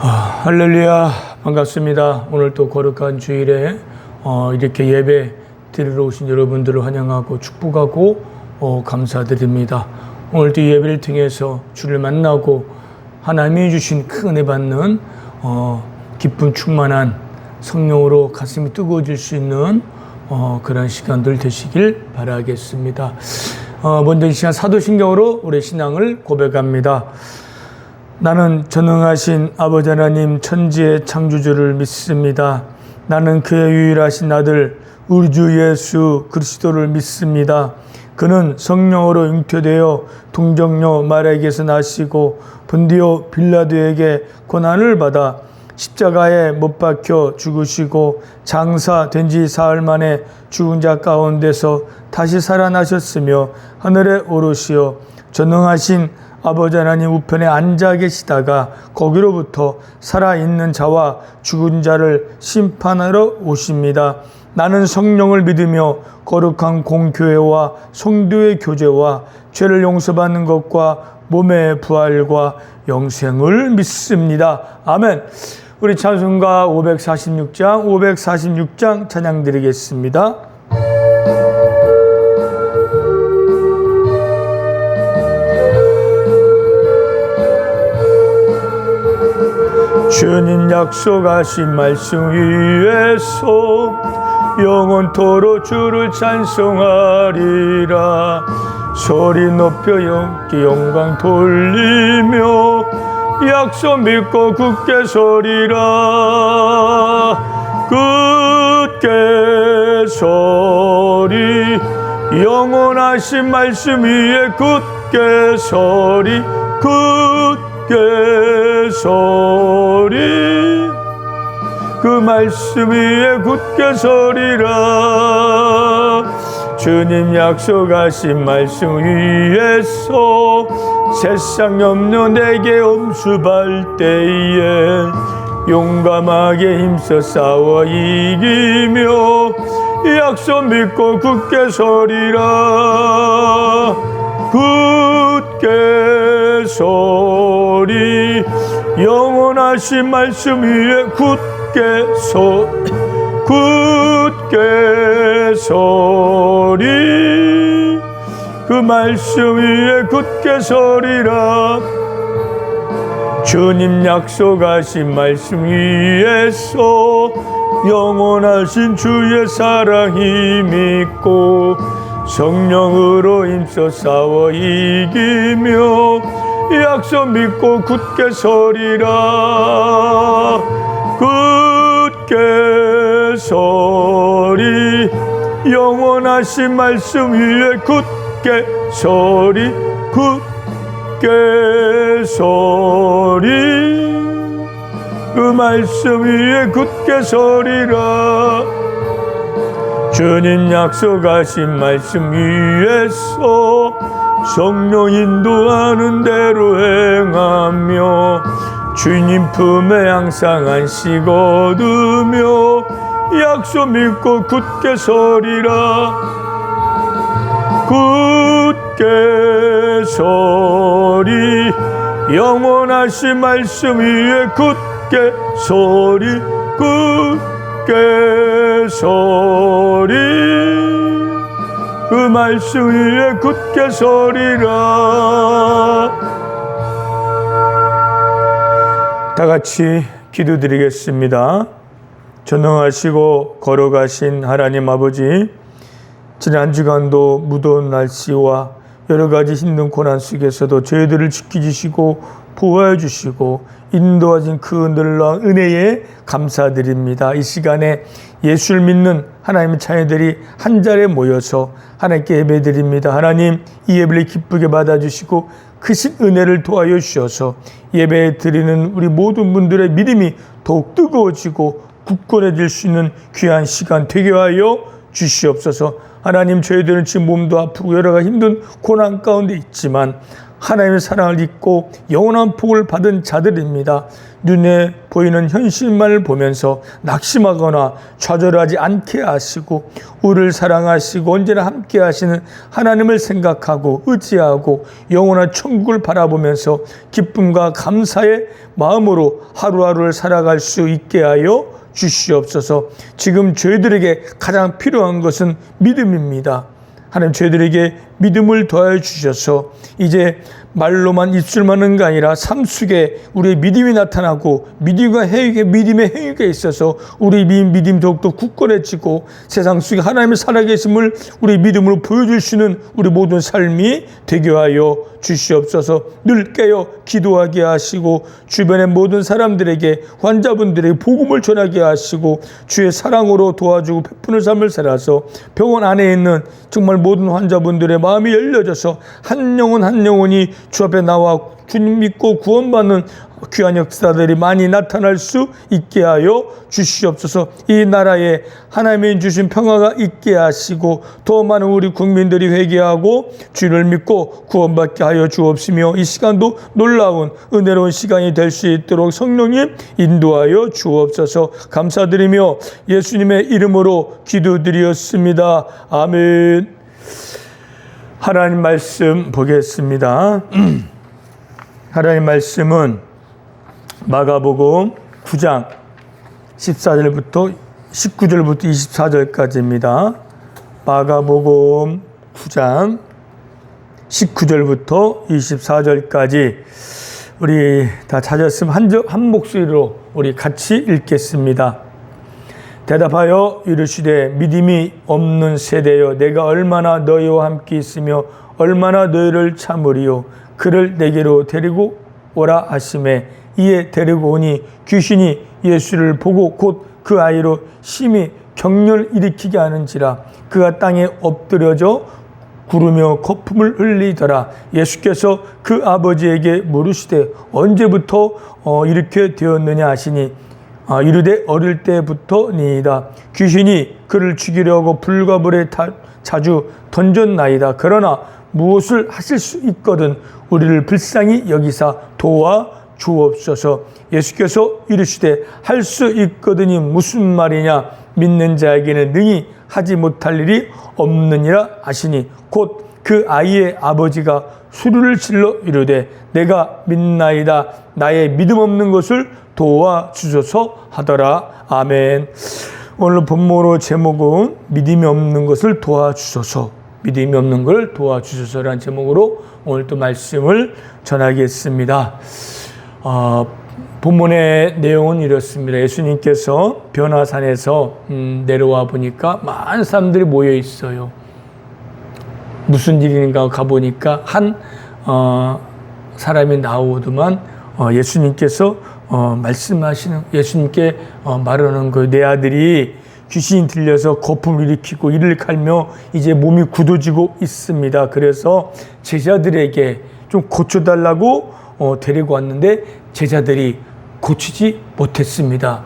할렐루야, 반갑습니다. 오늘 또 거룩한 주일에 이렇게 예배 드리러 오신 여러분들을 환영하고 축복하고 감사드립니다. 오늘도 예배를 통해서 주를 만나고 하나님이 주신 큰 은혜 받는 기쁨 충만한 성령으로 가슴이 뜨거워질 수 있는 그런 시간들 되시길 바라겠습니다. 먼저 이 시간 사도신경으로 우리 신앙을 고백합니다. 나는 전능하신 아버지 하나님 천지의 창조주를 믿습니다. 나는 그의 유일하신 아들 우리 주 예수 그리스도를 믿습니다. 그는 성령으로 잉태되어 동정녀 마리아에게서 나시고 본디오 빌라도에게 고난을 받아 십자가에 못 박혀 죽으시고 장사된 지 사흘 만에 죽은 자 가운데서 다시 살아나셨으며 하늘에 오르시어 전능하신 아버지 하나님 우편에 앉아 계시다가 거기로부터 살아있는 자와 죽은 자를 심판하러 오십니다. 나는 성령을 믿으며 거룩한 공교회와 성도의 교제와 죄를 용서받는 것과 몸의 부활과 영생을 믿습니다. 아멘. 우리 찬송가 546장 찬양 드리겠습니다. 주님 약속하신 말씀 위에서 영원토록 주를 찬송하리라. 소리 높여 영광 돌리며 약속 믿고 굳게 서리라. 굳게 서리 영원하신 말씀 위에 굳게 서리 굳게 서리 그 말씀 위에 굳게 서리라. 주님 약속하신 말씀 위에서 세상 염려 내게 엄습할 때에 용감하게 힘써 싸워 이기며 약속 믿고 굳게 서리라. 굳게 서리 영원하신 말씀 위에 굳게 서리 그 말씀 위에 굳게 서리라. 주님 약속하신 말씀 위에서 영원하신 주의 사랑 힘있고 성령으로 힘써 싸워 이기며 약속 믿고 굳게 서리라. 굳게 서리 영원하신 말씀 위에 굳게 서리 굳게 서리 그 말씀 위에 굳게 서리라. 주님 약속하신 말씀 위에서 성령 인도하는 대로 행하며 주님 품에 항상 안식 얻으며 약속 믿고 굳게 서리라. 굳게 서리 영원하신 말씀 위에 굳게 서리 굳게 서리 그 말씀 위에 굳게 서리라. 다 같이 기도드리겠습니다. 전능하시고 거룩하신 하나님 아버지, 지난 한 주간도 무더운 날씨와 여러 가지 힘든 고난 속에서도 저희들을 지켜주시고 보호해 주시고 인도하신 그 놀라운 은혜에 감사드립니다. 이 시간에 예수를 믿는 하나님의 자녀들이 한 자리에 모여서 하나님께 예배드립니다. 하나님, 이 예배를 기쁘게 받아주시고 크신 은혜를 도와여 주셔서 예배 드리는 우리 모든 분들의 믿음이 더욱 뜨거워지고 굳건해질 수 있는 귀한 시간 되게 하여 주시옵소서. 하나님, 저희들은 지금 몸도 아프고 여러 가지 힘든 고난 가운데 있지만 하나님의 사랑을 잊고 영원한 복을 받은 자들입니다. 눈에 보이는 현실만을 보면서 낙심하거나 좌절하지 않게 하시고 우리를 사랑하시고 언제나 함께 하시는 하나님을 생각하고 의지하고 영원한 천국을 바라보면서 기쁨과 감사의 마음으로 하루하루를 살아갈 수 있게 하여 주시옵소서. 지금 저희들에게 가장 필요한 것은 믿음입니다. 하나님, 저희들에게 믿음을 더하여 주셔서 이제 말로만 입술만 하는 게 아니라 삶 속에 우리의 믿음이 나타나고 믿음의 행위가 있어서 우리의 믿음이 더욱더 굳건해지고 세상 속에 하나님의 살아계심을 우리의 믿음으로 보여줄 수 있는 우리 모든 삶이 되게 하여 주시옵소서. 늘 깨어 기도하게 하시고 주변의 모든 사람들에게, 환자분들에게 복음을 전하게 하시고 주의 사랑으로 도와주고 베푸는 삶을 살아서 병원 안에 있는 정말 모든 환자분들의 마음이 열려져서 한 영혼 한 영혼이 주 앞에 나와 주님 믿고 구원받는 귀한 역사들이 많이 나타날 수 있게 하여 주시옵소서. 이 나라에 하나님이 주신 평화가 있게 하시고 더 많은 우리 국민들이 회개하고 주를 믿고 구원받게 하여 주옵시며 이 시간도 놀라운 은혜로운 시간이 될 수 있도록 성령님 인도하여 주옵소서. 감사드리며 예수님의 이름으로 기도드리었습니다. 아멘. 하나님 말씀 보겠습니다. 하나님 말씀은 마가복음 9장 14절부터 19절부터 24절까지입니다. 마가복음 9장 19절부터 24절까지 우리 다 찾았으면 한 목소리로 우리 같이 읽겠습니다. 대답하여 이르시되 믿음이 없는 세대여 내가 얼마나 너희와 함께 있으며 얼마나 너희를 참으리요. 그를 내게로 데리고 오라 하시매 이에 데리고 오니 귀신이 예수를 보고 곧 그 아이로 심히 경련을 일으키게 하는지라 그가 땅에 엎드려져 구르며 거품을 흘리더라. 예수께서 그 아버지에게 물으시되 언제부터 이렇게 되었느냐 하시니 이르되 어릴 때부터니이다. 귀신이 그를 죽이려고 불과 물에 자주 던졌나이다. 그러나 무엇을 하실 수 있거든 우리를 불쌍히 여기사 도와 주옵소서. 예수께서 이르시되 할 수 있거든이 무슨 말이냐. 믿는 자에게는 능히 하지 못할 일이 없느니라 하시니 곧 그 아이의 아버지가 소리를 질러 이르되 내가 믿나이다. 나의 믿음 없는 것을 도와주소서 하더라. 아멘. 오늘 본문으로 제목은 믿음이 없는 것을 도와주소서, 믿음이 없는 걸 도와주소서라는 제목으로 오늘 또 말씀을 전하겠습니다. 본문의 내용은 이렇습니다. 예수님께서 변화산에서 내려와 보니까 많은 사람들이 모여 있어요. 무슨 일인가 가보니까 한 사람이 나오더만 예수님께서 말씀하시는, 예수님께 말하는 거예요. 내 아들이 귀신이 들려서 거품을 일으키고 이를 갈며 이제 몸이 굳어지고 있습니다. 그래서 제자들에게 좀 고쳐달라고 데리고 왔는데 제자들이 고치지 못했습니다.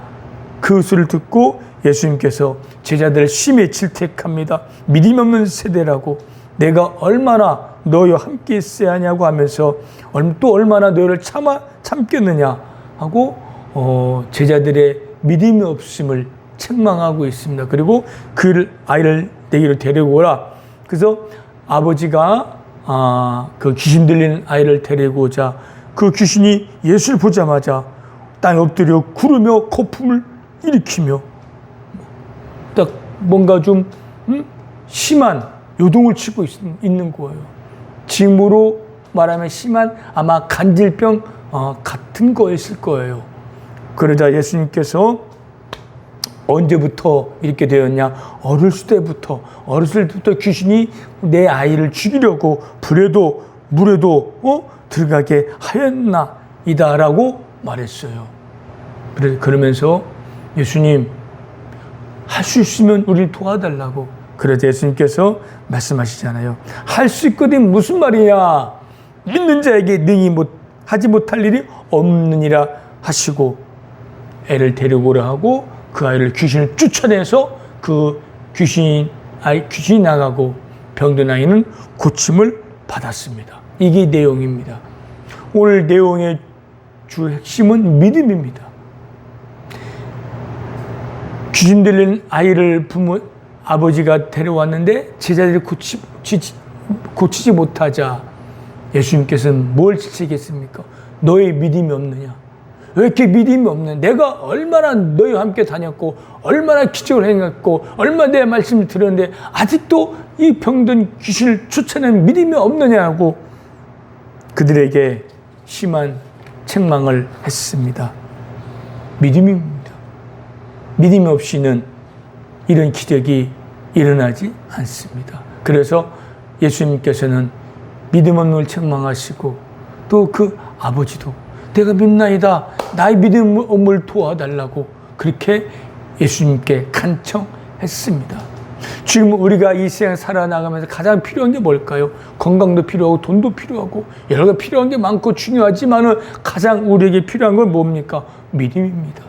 그 소리를 듣고 예수님께서 제자들을 심히 질책합니다. 믿음이 없는 세대라고, 내가 얼마나 너희와 함께 있어야 하냐고 하면서 또 얼마나 너희를 참겠느냐 하고 제자들의 믿음이 없음을 책망하고 있습니다. 그리고 그 아이를 내게로 데리고 오라. 그래서 아버지가 그 귀신 들린 아이를 데리고 오자 그 귀신이 예수를 보자마자 땅에 엎드려 구르며 거품을 일으키며 딱 뭔가 좀 심한 요동을 치고 있는 거예요. 지금으로 말하면 심한 아마 간질병 같은 거였을 거예요. 그러자 예수님께서 언제부터 이렇게 되었냐? 어렸을 때부터 귀신이 내 아이를 죽이려고 불에도 물에도 들어가게 하였나이다라고 말했어요. 그러면서 예수님 할 수 있으면 우리를 도와달라고. 그래서 예수님께서 말씀하시잖아요. 할 수 있거든 무슨 말이냐? 믿는 자에게 능히 하지 못할 일이 없느니라 하시고 애를 데리고 오라 하고 그 아이를 귀신을 쫓아내서 그 귀신이 나가고 병든 아이는 고침을 받았습니다. 이게 내용입니다. 오늘 내용의 주 핵심은 믿음입니다. 귀신 들린 아이를 아버지가 데려왔는데 제자들이 고치지 못하자 예수님께서는 뭘 지시겠습니까? 너의 믿음이 없느냐? 왜 이렇게 믿음이 없느냐? 내가 얼마나 너희와 함께 다녔고 얼마나 기적을 행했고 얼마나 내 말씀을 들었는데 아직도 이 병든 귀신을 쫓아내는 믿음이 없느냐고 그들에게 심한 책망을 했습니다. 믿음입니다. 믿음이 없이는 이런 기적이 일어나지 않습니다. 그래서 예수님께서는 믿음 없는 걸 책망하시고 또 그 아버지도 내가 믿나이다 나의 믿음을 도와달라고 그렇게 예수님께 간청했습니다. 지금 우리가 이 세상 살아나가면서 가장 필요한 게 뭘까요? 건강도 필요하고 돈도 필요하고 여러 가지 필요한 게 많고 중요하지만은 가장 우리에게 필요한 건 뭡니까? 믿음입니다.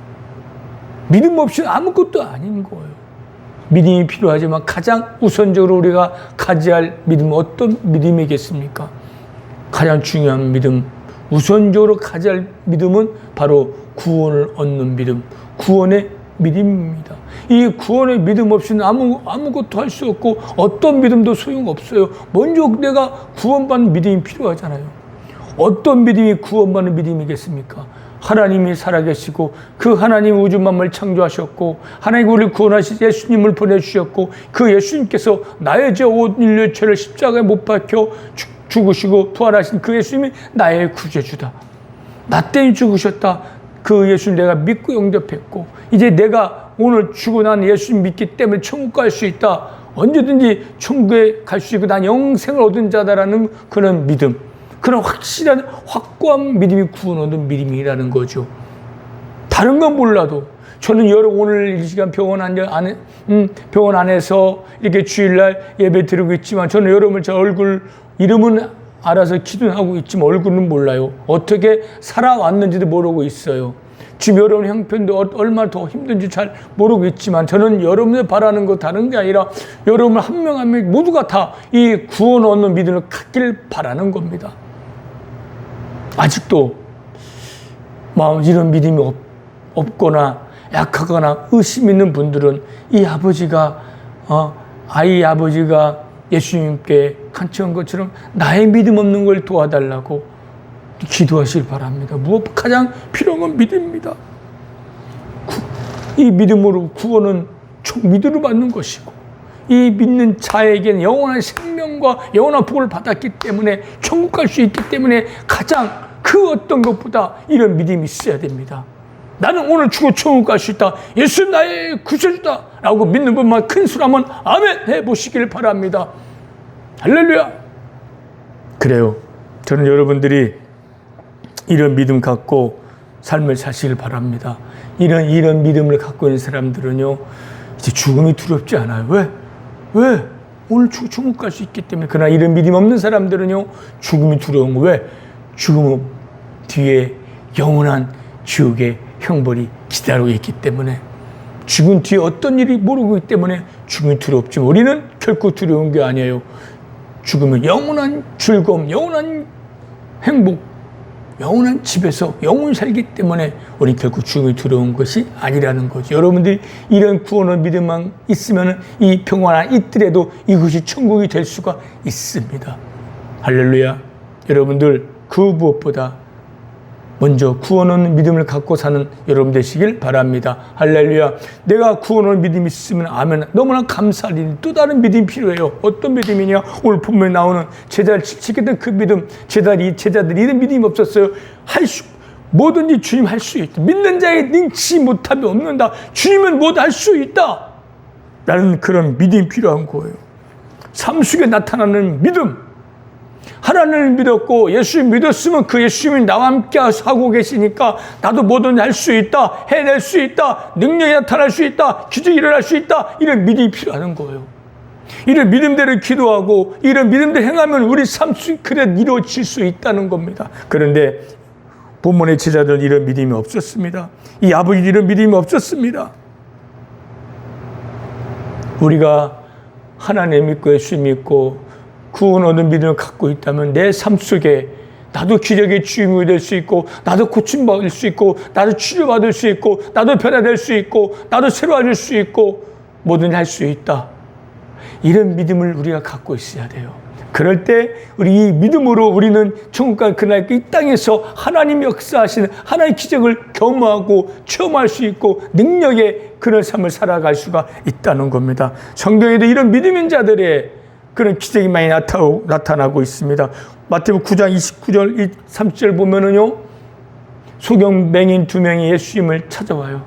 믿음 없이는 아무것도 아닌 거예요. 믿음이 필요하지만 가장 우선적으로 우리가 가져야 할 믿음은 어떤 믿음이겠습니까? 가장 중요한 믿음, 우선적으로 가져야 할 믿음은 바로 구원을 얻는 믿음, 구원의 믿음입니다. 이 구원의 믿음 없이는 아무것도 할 수 없고 어떤 믿음도 소용없어요. 먼저 내가 구원받는 믿음이 필요하잖아요. 어떤 믿음이 구원받는 믿음이겠습니까? 하나님이 살아계시고 그 하나님 우주 만물을 창조하셨고 하나님 우리를 구원하신 예수님을 보내주셨고 그 예수님께서 나의 죄 온 인류의 죄를 십자가에 못 박혀 죽으시고 부활하신 그 예수님이 나의 구주주다. 나 때문에 죽으셨다. 그 예수님 내가 믿고 영접했고 이제 내가 오늘 죽고 난 예수님 믿기 때문에 천국 갈 수 있다. 언제든지 천국에 갈 수 있고 난 영생을 얻은 자다라는 그런 믿음, 그런 확실한 확고한 믿음이 구원 얻은 믿음이라는 거죠. 다른 건 몰라도 저는 오늘 이 시간 병원 안에서 이렇게 주일날 예배 드리고 있지만 저는 여러분을 제 얼굴 이름은 알아서 기도하고 있지만 얼굴은 몰라요. 어떻게 살아왔는지도 모르고 있어요. 지금 여러분 형편도 얼마나 더 힘든지 잘 모르고 있지만 저는 여러분을 바라는 거 다른 게 아니라 여러분 한 명 한 명 모두가 다 이 구원 얻는 믿음을 갖길 바라는 겁니다. 아직도 이런 믿음이 없거나 약하거나 의심 있는 분들은 이 아버지가 아이 아버지가 예수님께 간청한 것처럼 나의 믿음 없는 걸 도와달라고 기도하시길 바랍니다. 무엇 가장 필요한 건 믿음입니다. 이 믿음으로 구원은 믿음으로 받는 것이고 이 믿는 자에게는 영원한 생명과 영원한 복을 받았기 때문에 천국 갈 수 있기 때문에 가장 그 어떤 것보다 이런 믿음이 있어야 됩니다. 나는 오늘 죽어 천국 갈 수 있다. 예수 나의 구세주다 라고 믿는 분만 큰 소리 한번 아멘 해보시길 바랍니다. 할렐루야. 그래요. 저는 여러분들이 이런 믿음 갖고 삶을 사시길 바랍니다. 이런 믿음을 갖고 있는 사람들은요 이제 죽음이 두렵지 않아요. 왜? 오늘 천국 갈 수 있기 때문에. 그러나 이런 믿음 없는 사람들은요 죽음이 두려운 거. 왜? 죽음 뒤에 영원한 지옥의 형벌이 기다리고 있기 때문에 죽음 뒤에 어떤 일이 모르고 있기 때문에 죽음이 두렵지만 우리는 결코 두려운 게 아니에요. 죽음은 영원한 즐거움, 영원한 행복, 영원한 집에서 영원히 살기 때문에 우리는 결코 죽음이 두려운 것이 아니라는 거죠. 여러분들이 이런 구원의 믿음만 있으면 이 평안한 이틀에도 이것이 천국이 될 수가 있습니다. 할렐루야. 여러분들 그 무엇보다 먼저 구원의 믿음을 갖고 사는 여러분 되시길 바랍니다. 할렐루야. 내가 구원의 믿음이 있으면 아멘. 너무나 감사할 일이 또 다른 믿음이 필요해요. 어떤 믿음이냐? 오늘 본문에 나오는 제자를 지켰던 그 믿음. 제자들이 이런 믿음이 없었어요. 뭐든지 주님 할 수 있다. 믿는 자의 능치 못함이 없는다. 주님은 뭐든 할 수 있다. 라는 그런 믿음이 필요한 거예요. 삶 속에 나타나는 믿음. 하나님을 믿었고 예수님 믿었으면 그 예수님이 나와 함께 하고 계시니까 나도 뭐든 할 수 있다. 해낼 수 있다. 능력이 나타날 수 있다. 기적이 일어날 수 있다. 이런 믿음이 필요한 거예요. 이런 믿음대로 기도하고 이런 믿음대로 행하면 우리 삶 속에 그래 이루어질 수 있다는 겁니다. 그런데 본문의 제자들은 이런 믿음이 없었습니다. 이 아버지도 이런 믿음이 없었습니다. 우리가 하나님 믿고 예수 믿고 구원 얻는 믿음을 갖고 있다면 내 삶 속에 나도 기적의 주인공이 될 수 있고, 나도 고침받을 수 있고, 나도 치료받을 수 있고, 나도 변화될 수 있고, 나도 새로워질 수 있고, 뭐든 할 수 있다. 이런 믿음을 우리가 갖고 있어야 돼요. 그럴 때 우리 이 믿음으로 우리는 천국과 그날 이 땅에서 하나님 역사하시는 하나님의 기적을 경험하고 체험할 수 있고 능력의 그런 삶을 살아갈 수가 있다는 겁니다. 성경에도 이런 믿음인 자들의 그런 기적이 많이 나타나고 있습니다. 마태복음 9장 29절 30절 보면은요, 소경맹인 2명이 예수님을 찾아와요.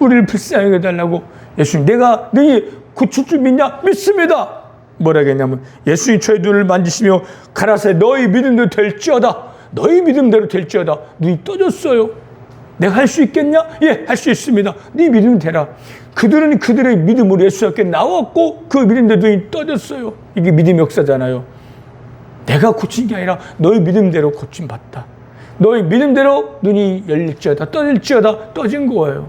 우리를 불쌍히 여겨달라고. 예수님, 내가 너희 고칠 줄 믿냐? 믿습니다. 뭐라 했냐면, 예수님 저의 눈을 만지시며 가라사대 너희 믿음대로 될지어다. 너희 믿음대로 될지어다. 눈이 떠졌어요. 내가 할 수 있겠냐? 예, 할 수 있습니다. 네 믿음 되라. 그들은 그들의 믿음으로 예수 앞에 나왔고 그 믿음대로 눈이 떠졌어요. 이게 믿음 역사잖아요. 내가 고친 게 아니라 너희 믿음대로 고침받다. 너희 믿음대로 눈이 열릴지어다. 떠질지어다. 떠진 거예요.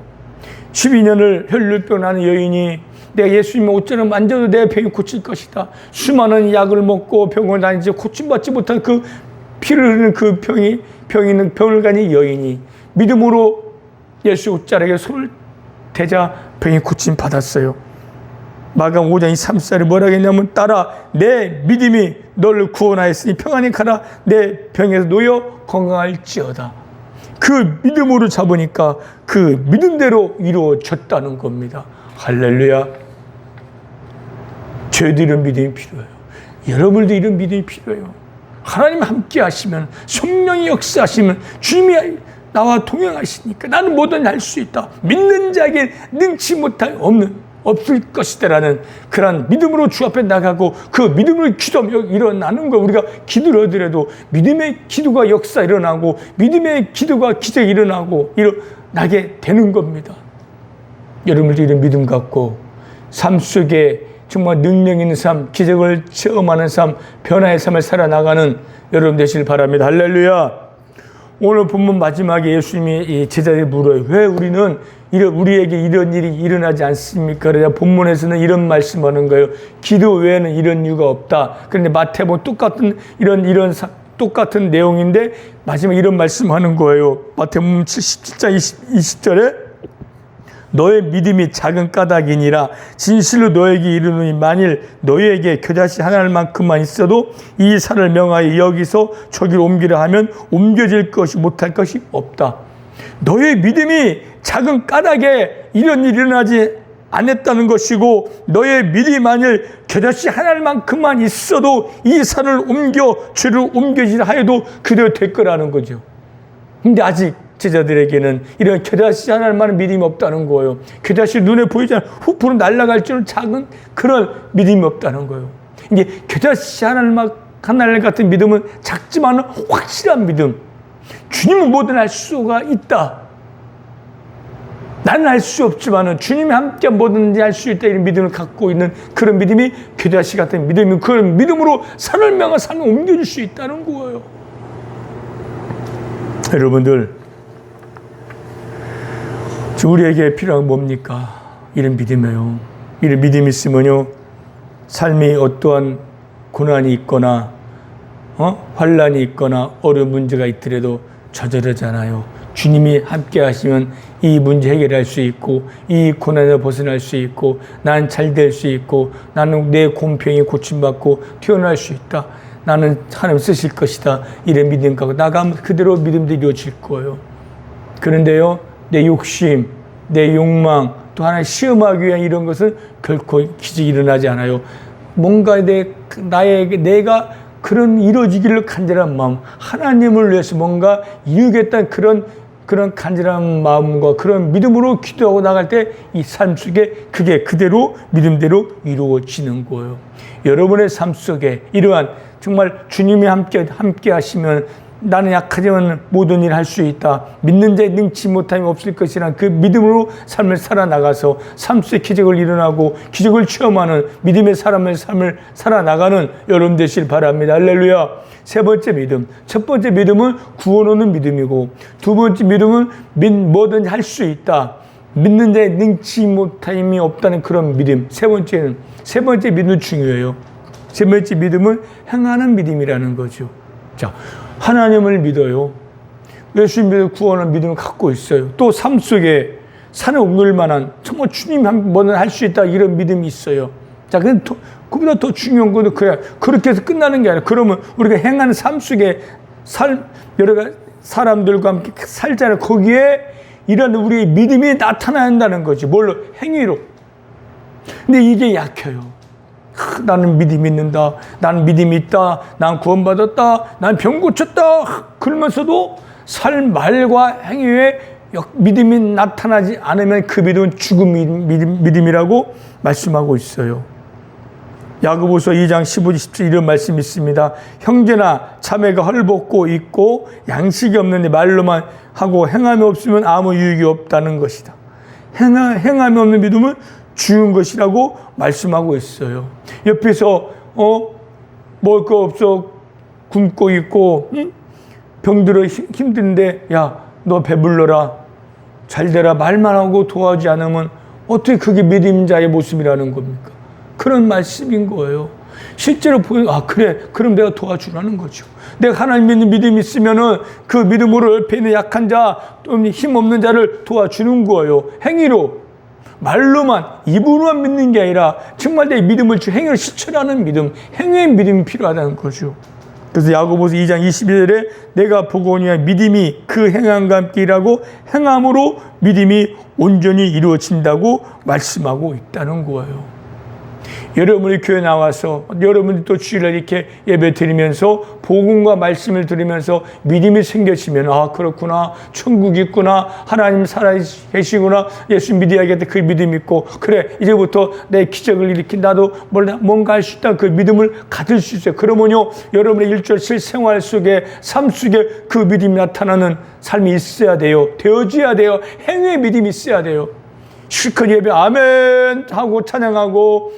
12년을 혈류병 나는 여인이 내가 예수님의 옷자락 만져도 내 병이 고칠 것이다. 수많은 약을 먹고 병을 다니지 고침받지 못한 그 피를 흐르는 그 병이 있는 병을 가진 여인이 믿음으로 예수 옷자락에 손을 대자 병이 고침 받았어요. 마가복음 5장 23절에 뭐라 했냐면, 따라 내 믿음이 너를 구원하였으니 평안히 가라. 내 병에서 놓여 건강할지어다. 그 믿음으로 잡으니까 그 믿음대로 이루어졌다는 겁니다. 할렐루야. 저희도 이런 믿음이 필요해요. 여러분도 이런 믿음이 필요해요. 하나님 함께 하시면, 성령이 역사하시면, 주님이 나와 동행하시니까 나는 뭐든 할 수 있다. 믿는 자에게 능치 못할 없을 것이다라는 그런 믿음으로 주 앞에 나가고 그 믿음으로 기도하며 일어나는 거. 우리가 기도를 하더라도 믿음의 기도가 역사 일어나고 믿음의 기도가 기적이 일어나게 되는 겁니다. 여러분들 이런 믿음 갖고 삶 속에 정말 능력 있는 삶, 기적을 체험하는 삶, 변화의 삶을 살아나가는 여러분 되시길 바랍니다. 할렐루야. 오늘 본문 마지막에 예수님이 제자들이 물어요. 왜 우리에게 이런 일이 일어나지 않습니까? 그래야 본문에서는 이런 말씀하는 거예요. 기도 외에는 이런 이유가 없다. 그런데 마태복음 똑같은 내용인데 마지막에 이런 말씀하는 거예요. 마태복음 77장 20절에 너의 믿음이 작은 까닭이니라. 진실로 너에게 이르노니 만일 너희에게 겨자씨 하나만큼만 있어도 이 산을 명하여 여기서 저기로 옮기라 하면 옮겨질 것이 못할 것이 없다. 너의 믿음이 작은 까닭에 이런 일이 일어나지 않았다는 것이고, 너의 믿음이 만일 겨자씨 하나만큼만 있어도 이 산을 저리로 옮겨지라 하여도 그대로 될 거라는 거죠. 근데 아직 제자들에게는 이런 겨자씨 하나만한 믿음이 없다는 거예요. 겨자씨 눈에 보이지 않아 후프로 날아갈 줄 작은 그런 믿음이 없다는 거예요. 이제 겨자씨 하나 같은 믿음은 작지만 확실한 믿음. 주님은 뭐든 할 수가 있다. 나는 할 수 없지만 주님이 함께 뭐든지 할 수 있다. 이런 믿음을 갖고 있는 그런 믿음이 겨자씨 같은 믿음이, 그런 믿음으로 산을 명한 산을 옮겨줄 수 있다는 거예요. 여러분들, 우리에게 필요한 건 뭡니까? 이런 믿음이에요. 이런 믿음이 있으면요, 삶이 어떠한 고난이 있거나 환난이 있거나 어려운 문제가 있더라도 좌절하잖아요. 주님이 함께 하시면 이 문제 해결할 수 있고, 이 고난을 벗어날 수 있고, 난 잘 될 수 있고, 나는 내 공평히 고침받고 태어날 수 있다. 나는 하나님 쓰실 것이다. 이런 믿음 갖고 나가면 그대로 믿음도 이루어질 거예요. 그런데요, 내 욕심, 내 욕망, 또 하나 시험하기 위한 이런 것은 결코 기적이 일어나지 않아요. 뭔가 내가 그런 이루어지기를 간절한 마음, 하나님을 위해서 뭔가 이루겠다는 그런 간절한 마음과 그런 믿음으로 기도하고 나갈 때 이 삶 속에 그게 그대로 믿음대로 이루어지는 거예요. 여러분의 삶 속에 이러한 정말 주님이 함께 하시면 나는 약하지만 모든 일을 할 수 있다. 믿는 자의 능치 못함이 없을 것이란 그 믿음으로 삶을 살아나가서 삶 속에 기적을 일어나고 기적을 체험하는 믿음의 삶을 살아나가는 여러분 되시길 바랍니다. 할렐루야. 세 번째 믿음. 첫 번째 믿음은 구원 얻는 믿음이고, 두 번째 믿음은 뭐든 할 수 있다. 믿는 자의 능치 못함이 없다는 그런 믿음. 세 번째 믿음은 중요해요. 세 번째 믿음은 행하는 믿음이라는 거죠. 자, 하나님을 믿어요. 예수 믿어 구원을 믿음을 갖고 있어요. 또 삶 속에 산에 오를 만한 정말 주님 한 번은 할 수 있다 이런 믿음이 있어요. 자, 그보다 더 중요한 것은 그렇게 해서 끝나는 게 아니라 그러면 우리가 행하는 삶 속에 여러 가지 사람들과 함께 살잖아요. 거기에 이런 우리의 믿음이 나타나야 한다는 거지. 뭘로? 행위로. 근데 이게 약해요. 나는 믿음이 있는다. 나는 믿음이 있다. 난 구원받았다. 난 병 고쳤다. 그러면서도 삶 말과 행위에 믿음이 나타나지 않으면 그 믿음은 죽은 믿음이라고 말씀하고 있어요. 야고보서 2장 15, 17 이런 말씀이 있습니다. 형제나 자매가 헐벗고 있고 양식이 없는데 말로만 하고 행함이 없으면 아무 유익이 없다는 것이다. 행함이 없는 믿음은 죽은 것이라고 말씀하고 있어요. 옆에서 먹을 거 없어 굶고 있고 병들어 힘든데 야, 너 배불러라 잘 되라 말만 하고 도와주지 않으면 어떻게 그게 믿음자의 모습이라는 겁니까? 그런 말씀인 거예요. 실제로 보면 그래 그럼 내가 도와주라는 거죠. 내가 하나님 믿는 믿음이 있으면은 그 믿음으로 옆에 있는 약한 자 또 힘 없는 자를 도와주는 거예요. 행위로 말로만 입으로만 믿는 게 아니라 정말 내 믿음을 행위로 실천하는 믿음, 행위의 믿음이 필요하다는 거죠. 그래서 야고보서 2장 22절에 내가 보고 오니 믿음이 그 행함과 함께 일하고 행함으로 믿음이 온전히 이루어진다고 말씀하고 있다는 거예요. 여러분이 교회 나와서 여러분이 또 주일날 이렇게 예배 드리면서 복음과 말씀을 들으면서 믿음이 생겨지면 그렇구나 천국이 있구나 하나님 살아계시구나 예수 믿어야겠다 그 믿음이 있고 그래 이제부터 내 기적을 일으킨 나도 뭔가 할 수 있다 그 믿음을 가질 수 있어요. 그러면요 여러분의 일주일 실생활 속에 삶 속에 그 믿음이 나타나는 삶이 있어야 돼요. 되어져야 돼요. 행위의 믿음이 있어야 돼요. 실컷 예배 아멘 하고 찬양하고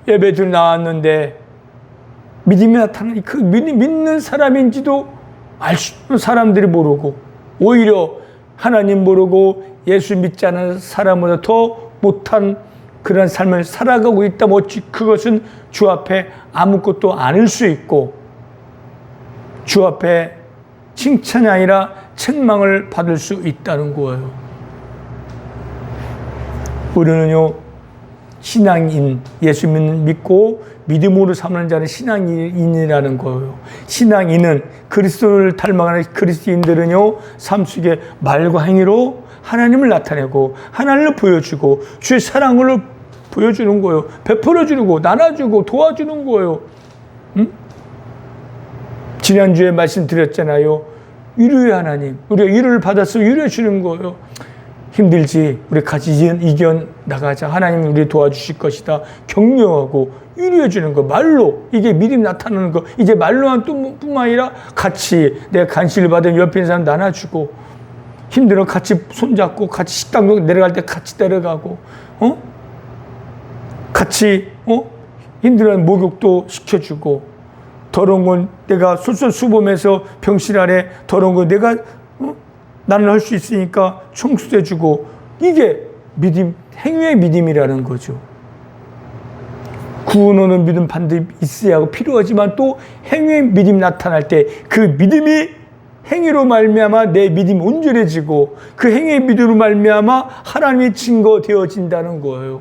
예배 들 나왔는데 믿음이 나타나니 그 믿는 사람인지도 알 수 없는 사람들이 모르고 오히려 하나님 모르고 예수 믿지 않은 사람보다 더 못한 그런 삶을 살아가고 있다. 그것은 주 앞에 아무것도 아닐 수 있고 주 앞에 칭찬이 아니라 책망을 받을 수 있다는 거예요. 우리는요 신앙인, 예수 믿고 믿음으로 삼는 자는 신앙인이라는 거예요. 신앙인은 그리스도를 닮아가는 그리스도인들은요 삶 속에 말과 행위로 하나님을 나타내고 하나님을 보여주고 주의 사랑을 보여주는 거예요. 베풀어주고 나눠주고 도와주는 거예요. 지난주에 말씀드렸잖아요. 위로의 하나님, 우리가 위로를 받아서 위로해 주는 거예요. 힘들지 우리 같이 이겨나가자. 하나님이 우리 도와주실 것이다. 격려하고 위로해 주는 거 말로 이게 믿음 나타나는 거 이제 말로만 뿐만 아니라 같이 내가 간식을 받으면 옆에 있는 사람 나눠주고 힘들어 같이 손잡고 같이 식당도 내려갈 때 같이 내려가고 같이 힘들어하는 목욕도 시켜주고 더러운 건 내가 솔솔수범해서 병실 아래 더러운 건 내가 나는 할 수 있으니까 청소해주고 이게 믿음, 행위의 믿음이라는 거죠. 구원 오는 믿음 반드시 있어야 하고 필요하지만 또 행위의 믿음이 나타날 때 그 믿음이 행위로 말미암아 내 믿음이 온전해지고 그 행위의 믿음으로 말미암아 하나님의 증거되어진다는 거예요.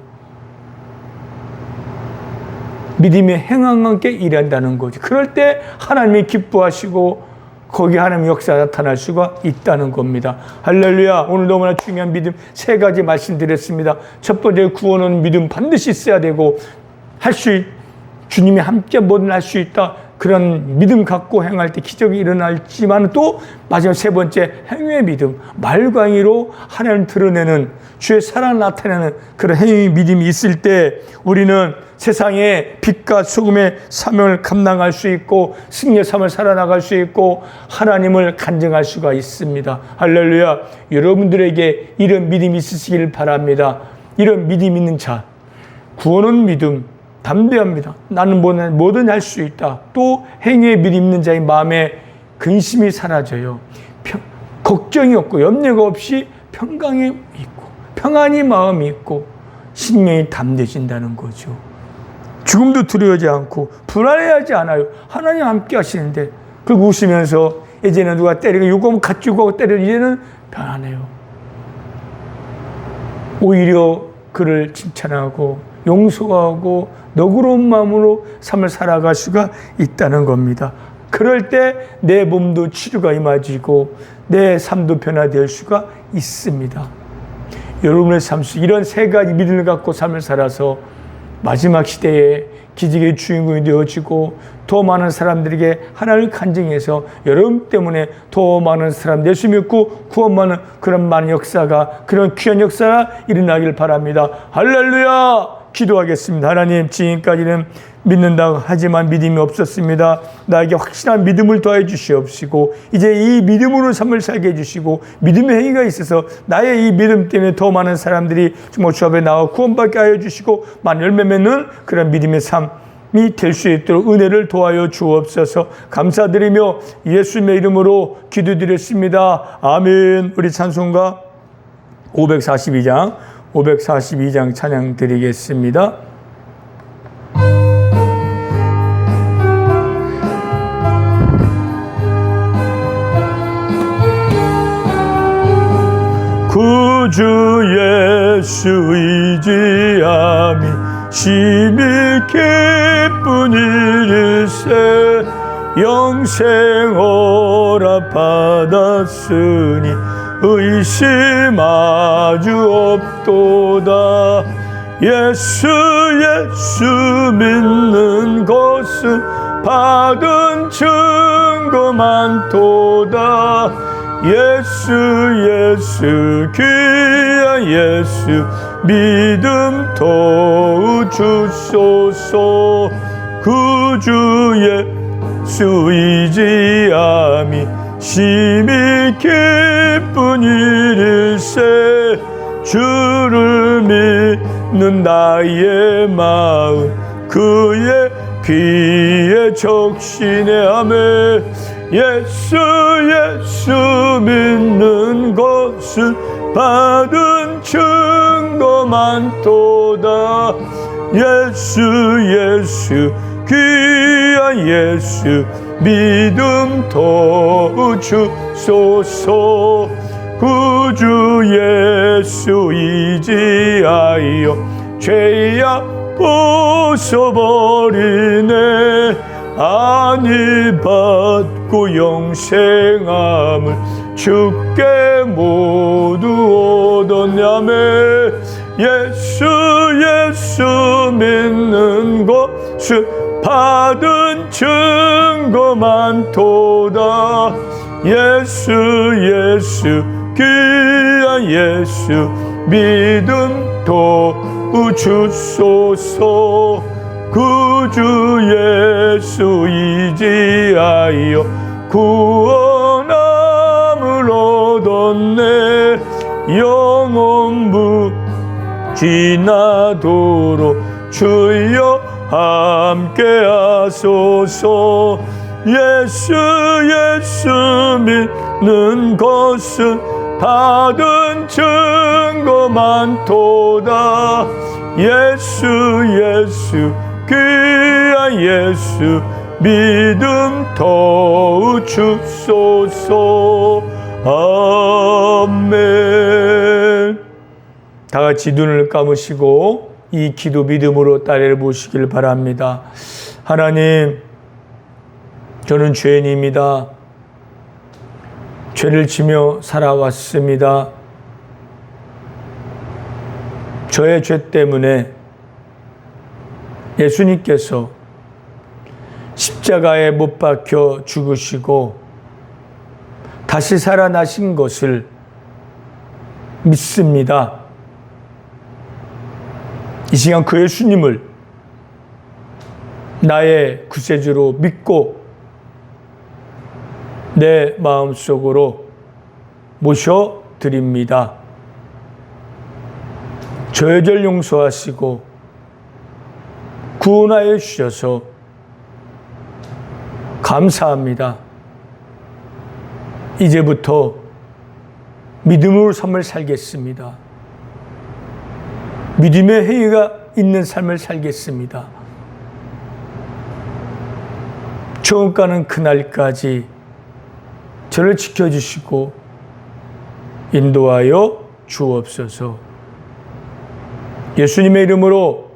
믿음의 행함과 함께 일한다는 거죠. 그럴 때 하나님이 기뻐하시고 거기 하나님의 역사가 나타날 수가 있다는 겁니다. 할렐루야. 오늘 너무나 중요한 믿음 3가지 말씀드렸습니다. 첫 번째 구원은 믿음 반드시 있어야 되고 주님이 함께 뭐든 할 수 있다. 그런 믿음 갖고 행할 때 기적이 일어날지만 또 마지막 3번째 행위의 믿음 말과 행위로 하나님을 드러내는 주의 사랑을 나타내는 그런 행위의 믿음이 있을 때 우리는 세상에 빛과 소금의 사명을 감당할 수 있고 승리의 삶을 살아나갈 수 있고 하나님을 간증할 수가 있습니다. 할렐루야. 여러분들에게 이런 믿음이 있으시길 바랍니다. 이런 믿음 있는 자 구원은 믿음 담대합니다. 나는 뭐든 할 수 있다. 또 행위에 믿음 있는 자의 마음에 근심이 사라져요. 걱정이 없고 염려가 없이 평강이 있고 평안이 마음이 있고 심령이 담대해진다는 거죠. 죽음도 두려워하지 않고 불안해하지 않아요. 하나님 함께 하시는데 그리고 웃으면서 이제는 누가 때리고 욕하면 가지고 때려 이제는 편안해요. 오히려 그를 칭찬하고 용서하고 너그러운 마음으로 삶을 살아갈 수가 있다는 겁니다. 그럴 때 내 몸도 치료가 임하지고 내 삶도 변화될 수가 있습니다. 여러분의 삶 속 이런 세 가지 믿음을 갖고 삶을 살아서 마지막 시대에 기적의 주인공이 되어지고 더 많은 사람들에게 하나님을 간증해서 여러분 때문에 더 많은 사람 예수 믿고 구원받는 그런 많은 역사가 그런 귀한 역사가 일어나길 바랍니다. 할렐루야! 기도하겠습니다. 하나님, 지금까지는 믿는다고 하지만 믿음이 없었습니다. 나에게 확실한 믿음을 더해 주시옵시고 이제 이 믿음으로 삶을 살게 해주시고 믿음의 행위가 있어서 나의 이 믿음 때문에 더 많은 사람들이 정말 주 앞에 나와 구원받게 하여 주시고 많은 열매 맺는 그런 믿음의 삶이 될 수 있도록 은혜를 도와여 주옵소서. 감사드리며 예수님의 이름으로 기도드렸습니다. 아멘. 우리 찬송가 542장 찬양 드리겠습니다. 구주 예수 의지함이 심히 기쁜 일일세 영생 허락 받았으니 의심 아주 없도다. 예수 믿는 것은 받은 증거 많도다. 예수 귀한 예수 믿음 더욱 주소서. 구주 예수 의지함이 심히 기쁜 일일세 주를 믿는 나의 마음 그의 귀에 적신해하매 예수 믿는 것은 받은 증거 많도다. 예수 귀한 예수 믿음 더욱 주소서. 구주 예수 의지하여 죄악 벗어버리네 안위 받고 영생함을 주께 모두 얻었냐매 예수 믿는 것은 받은 증거 많도다. 예수 귀한 예수 믿음 더욱 주소서. 구주 예수 의지하여 구원함을 얻었네 영원 지나도록 주여 함께 하소서. 예수 믿는 것은 받은 증거 많도다. 예수 귀한 예수 믿음 더욱 주소서. 아멘. 다 같이 눈을 감으시고 이 기도 믿음으로 따라 보시길 바랍니다. 하나님, 저는 죄인입니다. 죄를 지며 살아왔습니다. 저의 죄 때문에 예수님께서 십자가에 못 박혀 죽으시고 다시 살아나신 것을 믿습니다. 이 시간 그 예수님을 나의 구세주로 믿고 내 마음속으로 모셔드립니다. 저의 죄를 용서하시고 구원하여 주셔서 감사합니다. 이제부터 믿음으로 삶을 살겠습니다. 믿음의 행위가 있는 삶을 살겠습니다. 처음 가는 그날까지 저를 지켜주시고 인도하여 주옵소서. 예수님의 이름으로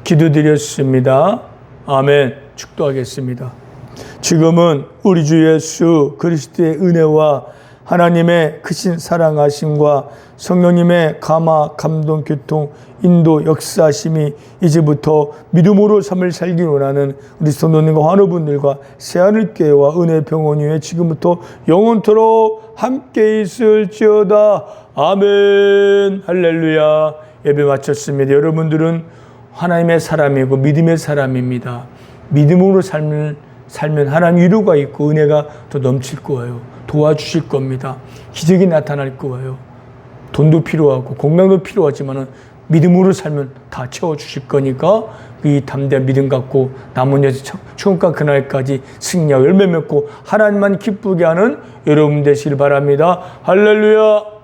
기도드렸습니다. 아멘. 축도하겠습니다. 지금은 우리 주 예수 그리스도의 은혜와 하나님의 크신 사랑하심과 성령님의 감화, 감동, 교통, 인도, 역사하심이 이제부터 믿음으로 삶을 살기 원하는 우리 성도님과 환우분들과 새하늘교회와 은혜병원 위에 지금부터 영원토록 함께 있을지어다. 아멘. 할렐루야. 예배 마쳤습니다. 여러분들은 하나님의 사람이고 믿음의 사람입니다. 믿음으로 살면 하나님 위로가 있고 은혜가 더 넘칠 거예요. 도와주실 겁니다. 기적이 나타날 거예요. 돈도 필요하고 건강도 필요하지만 믿음으로 살면 다 채워주실 거니까 이 담대한 믿음 갖고 남은 여생 추운가 그날까지 승리하고 열매 맺고 하나님만 기쁘게 하는 여러분 되시길 바랍니다. 할렐루야.